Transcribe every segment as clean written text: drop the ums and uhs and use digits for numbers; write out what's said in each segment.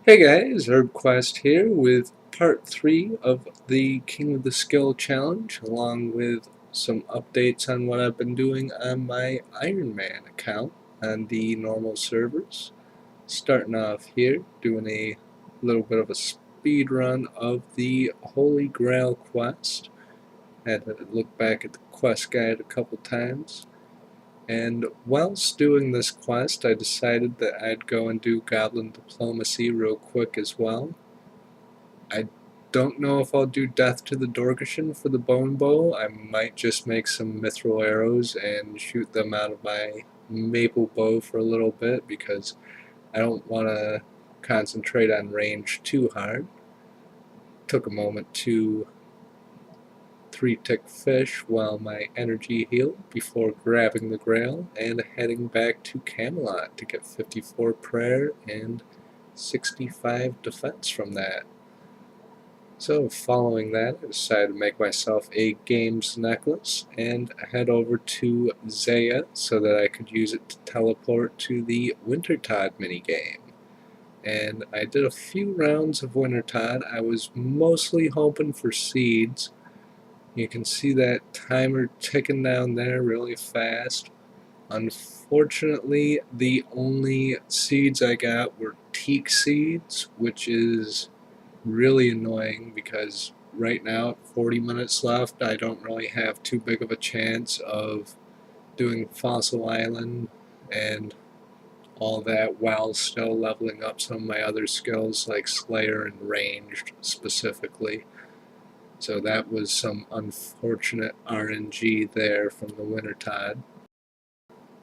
Hey guys, HerbQuest here with part 3 of the King of the Skill challenge, along with some updates on what I've been doing on my Ironman account on the normal servers. Starting off here, doing a little bit of a speed run of the Holy Grail quest. Had to look back at the quest guide a couple times. And whilst doing this quest, I decided that I'd go and do Goblin Diplomacy real quick as well. I don't know if I'll do Death to the Dorkishan for the bone bow. I might just make some mithril arrows and shoot them out of my maple bow for a little bit because I don't want to concentrate on range too hard. Took a moment to 3-tick fish while my energy healed before grabbing the grail and heading back to Camelot to get 54 prayer and 65 defense from that. So following that, I decided to make myself a games necklace and head over to Zaya so that I could use it to teleport to the Wintertod minigame. And I did a few rounds of Wintertod. I was mostly hoping for seeds. You can see that timer ticking down there really fast. Unfortunately, the only seeds I got were teak seeds, which is really annoying because right now at 40 minutes left I don't really have too big of a chance of doing Fossil Island and all that while still leveling up some of my other skills like Slayer and Ranged specifically. So that was some unfortunate RNG there from the Wintertide.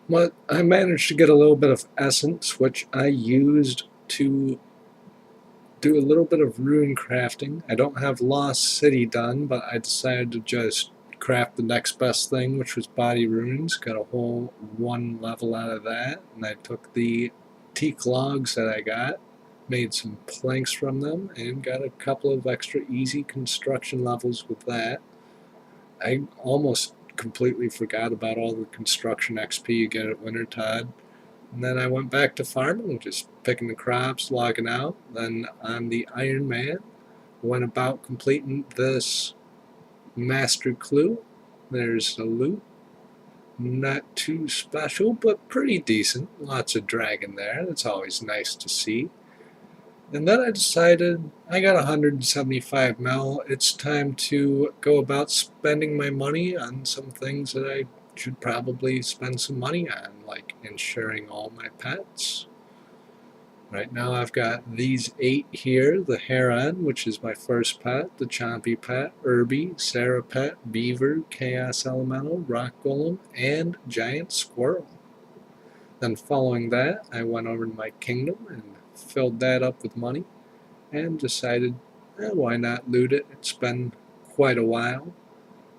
But I managed to get a little bit of essence, which I used to do a little bit of rune crafting. I don't have Lost City done, but I decided to just craft the next best thing, which was body runes. Got a whole 1 level out of that, and I took the teak logs that I got, made some planks from them, and got a couple of extra easy construction levels with that. I almost completely forgot about all the construction XP you get at Wintertide. And then I went back to farming, just picking the crops, logging out. Then on the Ironman, went about completing this master clue. There's the loot. Not too special, but pretty decent. Lots of dragon there. That's always nice to see. And then I decided I got 175 mil. It's time to go about spending my money on some things that I should probably spend some money on, like insuring all my pets. Right now I've got these 8 here, the Heron, which is my first pet, the Chompy pet, Irby, Sarah pet, Beaver, Chaos Elemental, Rock Golem, and Giant Squirrel. Then following that, I went over to my kingdom and filled that up with money and decided, why not loot it? It's been quite a while.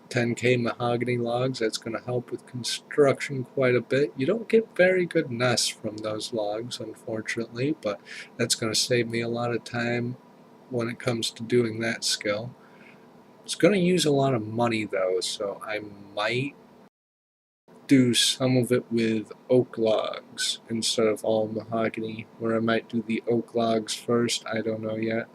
10k mahogany logs, that's going to help with construction quite a bit. You don't get very good nests from those logs, unfortunately, but that's going to save me a lot of time when it comes to doing that skill. It's going to use a lot of money though, so I might do some of it with oak logs instead of all mahogany, or I might do the oak logs first, I don't know yet.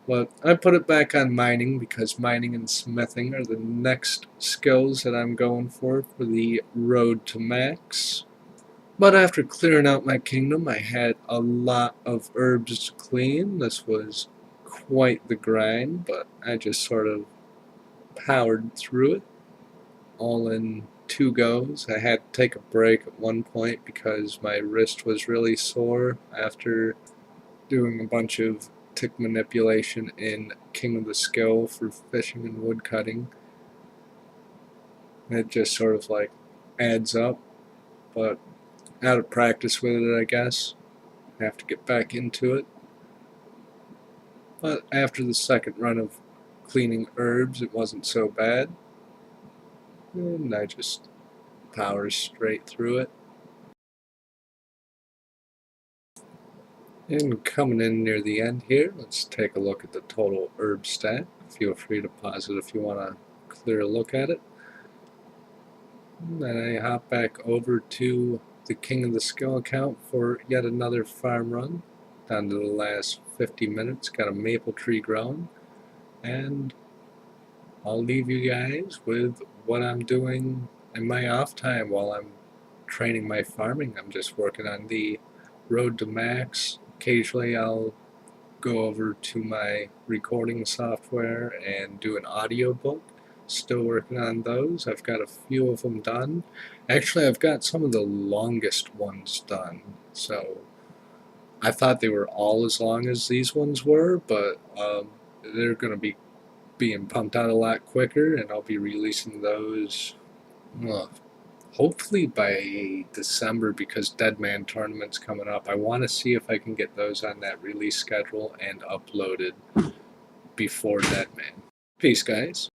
But I put it back on mining because mining and smithing are the next skills that I'm going for the road to max. But after clearing out my kingdom, I had a lot of herbs to clean. This was quite the grind, but I just sort of powered through it all in 2 goes. I had to take a break at one point because my wrist was really sore after doing a bunch of tick manipulation in King of the Skill for fishing and wood cutting. It just sort of like adds up, but out of practice with it, I guess. I have to get back into it. But after the second run of cleaning herbs, it wasn't so bad. And I just power straight through it. And coming in near the end here, let's take a look at the total herb stat. Feel free to pause it if you want a clear look at it. And then I hop back over to the King of the Skill account for yet another farm run. down to the last 50 minutes, got a maple tree growing, and I'll leave you guys with what I'm doing in my off time while I'm training my farming. I'm just working on the road to max. Occasionally I'll go over to my recording software and do an audiobook. Still working on those. I've got a few of them done. Actually, I've got some of the longest ones done. So I thought they were all as long as these ones were, but they're going to be being pumped out a lot quicker, and I'll be releasing those hopefully by December, because Deadman tournament's coming up. I want to see if I can get those on that release schedule and uploaded before Deadman. Peace, guys.